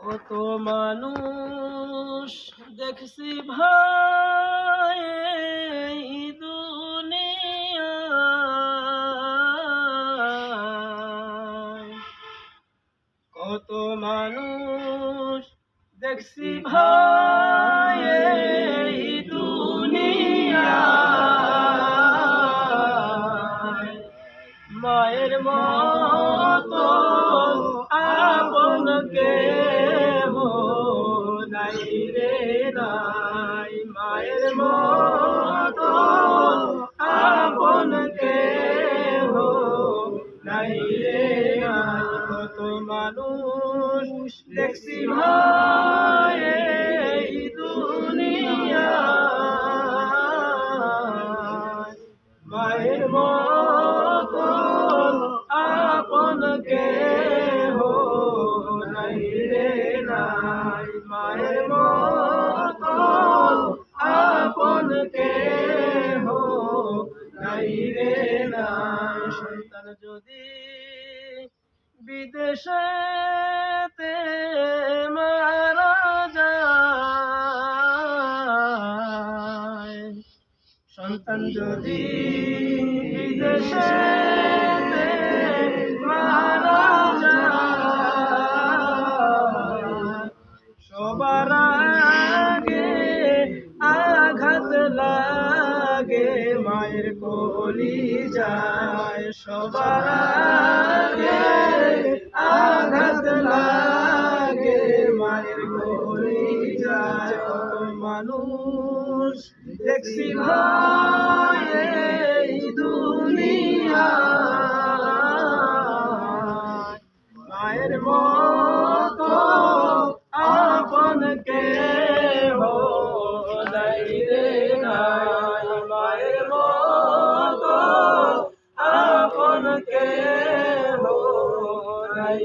কত মানুষ দেখছি ভাই এই দুনিয়ায়, কত মানুষ দেখছি ভাই এই দুনিয়ায়, মায়ের মতো আপন কেহ নাই রে নাই, মায়ের মতো আপন কেহ নাই রে নাই। কত মানুষ দেখছি ভাই এই দুনিয়ায়, মায়ের মতো আপন কেহ নাই রে নাই, মায়ের মতো আপন কেহ নাই রে নাই। সন্তান যদি বিদেশেতে মারা যায়, সন্তান যদি বিদেশেতে মারা যায়, সবার আগে আঘাত লাগে মায়ের কলিজায়, সবার আগে আঘাত লাগে মায়ের কলিজায়। কত মানুষ দেখছি ভাই এই দুনিয়ায়, মায়ের মতো আপন কেহ নাই রে নাই, মায়ের মতো আপন কেহ নাই